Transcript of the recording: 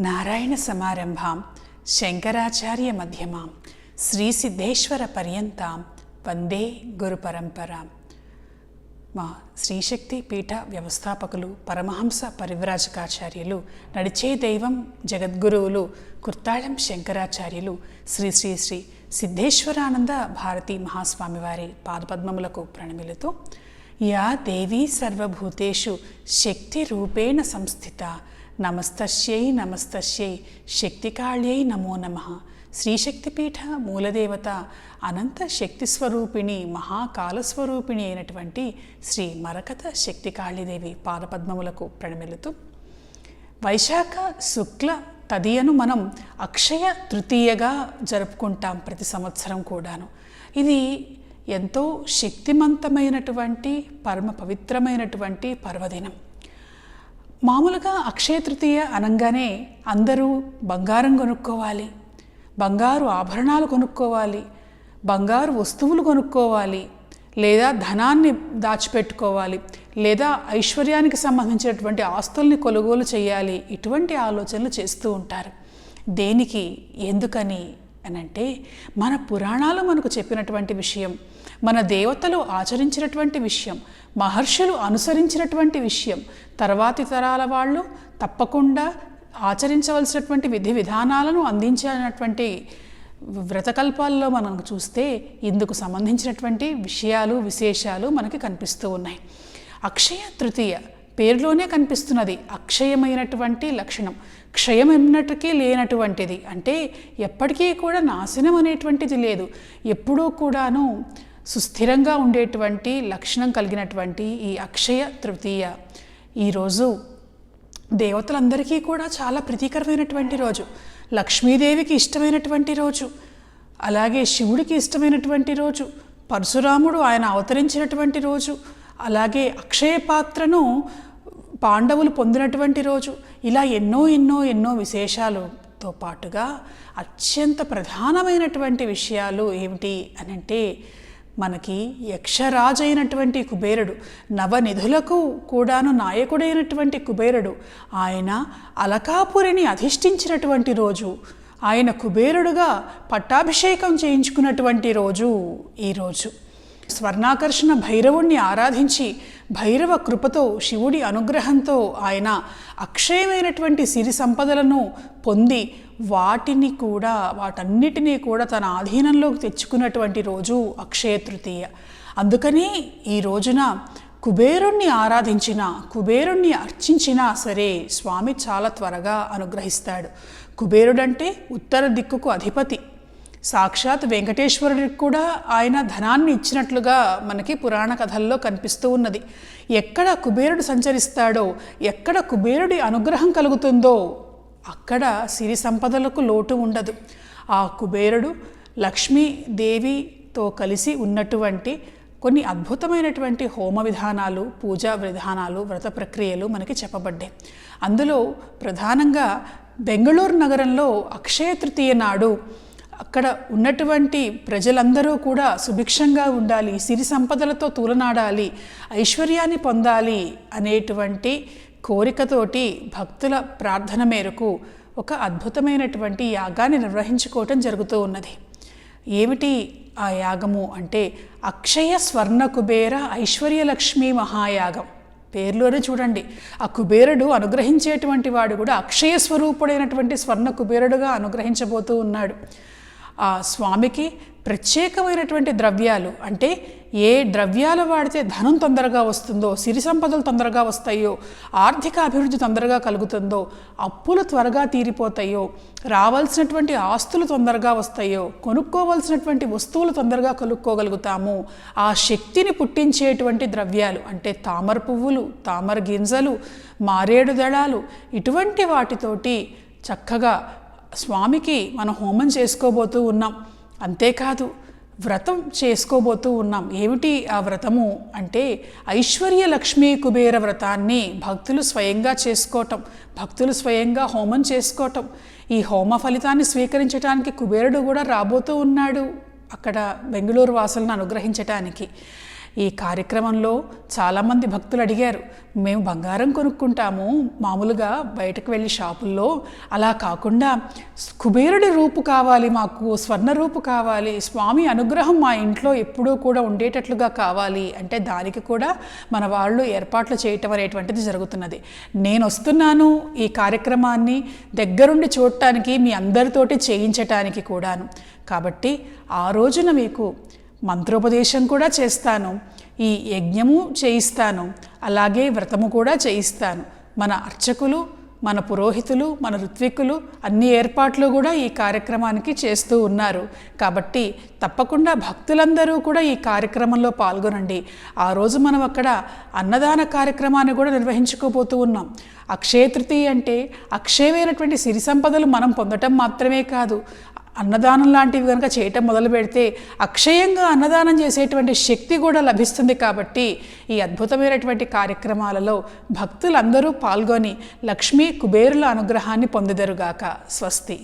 నారాయణ సమారంభాం శంకరాచార్య మధ్యమాం శ్రీసిద్ధేశ్వర పర్యంతాం వందే గురు పరంపరాం. మా శ్రీశక్తి పీఠ వ్యవస్థాపకులు పరమహంస పరివ్రాజకాచార్యులు, నడిచే దైవం జగద్గురువులు కుర్తాళం శంకరాచార్యులు శ్రీ శ్రీ శ్రీ సిద్ధేశ్వరానంద భారతీ మహాస్వామివారి పాదపద్మములకు ప్రణమిలుతూ, యా దేవీ సర్వభూతేషు శక్తి రూపేణ సంస్థిత నమస్తస్యై నమస్తస్యై శక్తికాళ్యై నమో నమః. శ్రీశక్తిపీఠ మూలదేవత అనంత శక్తి స్వరూపిణి మహాకాలస్వరూపిణి అయినటువంటి శ్రీ మరకత శక్తికాళీదేవి పాదపద్మములకు ప్రణమిలుతూ, వైశాఖ శుక్ల తదియను మనం అక్షయ తృతీయగా జరుపుకుంటాం ప్రతి సంవత్సరం కూడాను. ఇది ఎంతో శక్తిమంతమైనటువంటి పరమ పవిత్రమైనటువంటి పర్వదినం. మామూలుగా అక్షయ తృతీయ అనగానే అందరూ బంగారం కొనుక్కోవాలి, బంగారు ఆభరణాలు కొనుక్కోవాలి, బంగారు వస్తువులు కొనుక్కోవాలి, లేదా ధనాన్ని దాచిపెట్టుకోవాలి, లేదా ఐశ్వర్యానికి సంబంధించినటువంటి ఆస్తుల్ని కొనుగోలు చేయాలి. ఇటువంటి ఆలోచనలు చేస్తూ ఉంటారు. దేనికి, ఎందుకని అనంటే, మన పురాణాలు మనకు చెప్పినటువంటి విషయం, మన దేవతలు ఆచరించినటువంటి విషయం, మహర్షులు అనుసరించినటువంటి విషయం, తర్వాతి తరాల వాళ్ళు తప్పకుండా ఆచరించవలసినటువంటి విధి విధానాలను అందించినటువంటి వ్రతకల్పాల్లో మనం చూస్తే ఇందుకు సంబంధించినటువంటి విషయాలు విశేషాలు మనకి కనిపిస్తూ ఉన్నాయి. అక్షయ తృతీయ పేరులోనే కనిపిస్తున్నది అక్షయమైనటువంటి లక్షణం, క్షయం ఎన్నటికీ లేనటువంటిది. అంటే ఎప్పటికీ కూడా నాశనం అనేటువంటిది లేదు, ఎప్పుడూ కూడాను సుస్థిరంగా ఉండేటువంటి లక్షణం కలిగినటువంటి ఈ అక్షయ తృతీయ ఈరోజు దేవతలందరికీ కూడా చాలా ప్రీతికరమైనటువంటి రోజు, లక్ష్మీదేవికి ఇష్టమైనటువంటి రోజు, అలాగే శివుడికి ఇష్టమైనటువంటి రోజు, పరశురాముడు ఆయన అవతరించినటువంటి రోజు, అలాగే అక్షయ పాత్రను పాండవులు పొందినటువంటి రోజు. ఇలా ఎన్నో ఎన్నో ఎన్నో విశేషాలతో పాటుగా అత్యంత ప్రధానమైనటువంటి విషయాలు ఏమిటి అనంటే, మనకి యక్షరాజు అయినటువంటి కుబేరుడు, నవనిధులకు కూడాను నాయకుడైనటువంటి కుబేరుడు, ఆయన అలకాపురిని అధిష్ఠించినటువంటి రోజు, ఆయన కుబేరుడుగా పట్టాభిషేకం చేయించుకున్నటువంటి రోజు ఈరోజు. స్వర్ణాకర్షణ భైరవుణ్ణి ఆరాధించి భైరవ కృపతో శివుడి అనుగ్రహంతో ఆయన అక్షయమైనటువంటి సిరి సంపదలను పొంది వాటన్నిటినీ కూడా తన ఆధీనంలోకి తెచ్చుకున్నటువంటి రోజు అక్షయ తృతీయ. అందుకని ఈ రోజున కుబేరుణ్ణి ఆరాధించినా, కుబేరుణ్ణి అర్చించినా సరే స్వామి చాలా త్వరగా అనుగ్రహిస్తాడు. కుబేరుడంటే ఉత్తర దిక్కుకు అధిపతి, సాక్షాత్ వెంకటేశ్వరుడికి కూడా ఆయన ధనాన్ని ఇచ్చినట్లుగా మనకి పురాణ కథల్లో కనిపిస్తూ ఉన్నది. ఎక్కడ కుబేరుడు సంచరిస్తాడో, ఎక్కడ కుబేరుడి అనుగ్రహం కలుగుతుందో అక్కడ సిరి సంపదలకు లోటు ఉండదు. ఆ కుబేరుడు లక్ష్మీదేవితో కలిసి ఉన్నటువంటి కొన్ని అద్భుతమైనటువంటి హోమ విధానాలు, పూజా విధానాలు, వ్రత ప్రక్రియలు మనకి చెప్పబడ్డాయి. అందులో ప్రధానంగా బెంగళూరు నగరంలో అక్షయ తృతీయ నాడు అక్కడ ఉన్నటువంటి ప్రజలందరూ కూడా సుభిక్షంగా ఉండాలి, సిరి సంపదలతో తూలనాడాలి, ఐశ్వర్యాన్ని పొందాలి అనేటువంటి కోరికతోటి భక్తుల ప్రార్థన మేరకు ఒక అద్భుతమైనటువంటి యాగాన్ని నిర్వహించుకోవటం జరుగుతూ ఉన్నది. ఏమిటి ఆ యాగము అంటే అక్షయ స్వర్ణ కుబేర ఐశ్వర్యలక్ష్మీ మహాయాగం. పేర్లోనే చూడండి, ఆ కుబేరుడు అనుగ్రహించేటువంటి వాడు కూడా అక్షయ స్వరూపుడైనటువంటి స్వర్ణ కుబేరుడుగా అనుగ్రహించబోతూ ఉన్నాడు. ఆ స్వామికి ప్రత్యేకమైనటువంటి ద్రవ్యాలు, అంటే ఏ ద్రవ్యాలు వాడితే ధనం తొందరగా వస్తుందో, సిరి సంపదలు తొందరగా వస్తాయో, ఆర్థిక అభివృద్ధి తొందరగా కలుగుతుందో, అప్పులు త్వరగా తీరిపోతాయో, రావాల్సినటువంటి ఆస్తులు తొందరగా వస్తాయో, కొనుక్కోవలసినటువంటి వస్తువులు తొందరగా కొనుక్కోగలుగుతాము. ఆ శక్తిని పుట్టించేటువంటి ద్రవ్యాలు అంటే తామర పువ్వులు, తామర గింజలు, మారేడు దళాలు, ఇటువంటి వాటితోటి చక్కగా స్వామికి మనం హోమం చేసుకోబోతూ ఉన్నాం. అంతేకాదు వ్రతం చేసుకోబోతూ ఉన్నాం. ఏమిటి ఆ వ్రతము అంటే ఐశ్వర్య లక్ష్మీ కుబేర వ్రతాన్ని భక్తులు స్వయంగా చేసుకోవటం, భక్తులు స్వయంగా హోమం చేసుకోవటం. ఈ హోమ ఫలితాన్ని స్వీకరించడానికి కుబేరుడు కూడా రాబోతూ ఉన్నాడు అక్కడ బెంగళూరు వాసులను అనుగ్రహించటానికి. ఈ కార్యక్రమంలో చాలామంది భక్తులు అడిగారు, మేము బంగారం కొనుక్కుంటాము మామూలుగా బయటకు వెళ్ళి షాపుల్లో, అలా కాకుండా కుబేరుడి రూపు కావాలి, మాకు స్వర్ణ రూపు కావాలి, స్వామి అనుగ్రహం మా ఇంట్లో ఎప్పుడూ కూడా ఉండేటట్లుగా కావాలి అంటే దానికి కూడా మన వాళ్ళు ఏర్పాట్లు చేయటం అనేటువంటిది జరుగుతున్నది. నేను వస్తున్నాను ఈ కార్యక్రమాన్ని దగ్గరుండి చూడటానికి, మీ అందరితోటి చేయించటానికి కూడాను. కాబట్టి ఆ రోజున మీకు మంత్రోపదేశం కూడా చేస్తాను, ఈ యజ్ఞము చేయిస్తాను, అలాగే వ్రతము కూడా చేయిస్తాను. మన అర్చకులు, మన పురోహితులు, మన ఋత్విక్కులు అన్ని ఏర్పాట్లు కూడా ఈ కార్యక్రమానికి చేస్తూ ఉన్నారు. కాబట్టి తప్పకుండా భక్తులందరూ కూడా ఈ కార్యక్రమంలో పాల్గొనండి. ఆ రోజు మనం అక్కడ అన్నదాన కార్యక్రమాన్ని కూడా నిర్వహించుకోబోతూ ఉన్నాం. అక్షయ తృతీయ అంటే అక్షయమైనటువంటి సిరి సంపదలు మనం పొందటం మాత్రమే కాదు, అన్నదానం లాంటివి కనుక చేయటం మొదలు పెడితే అక్షయంగా అన్నదానం చేసేటువంటి శక్తి కూడా లభిస్తుంది. కాబట్టి ఈ అద్భుతమైనటువంటి కార్యక్రమాలలో భక్తులందరూ పాల్గొని లక్ష్మీ కుబేరుల అనుగ్రహాన్ని పొందుదరుగాక. స్వస్తి.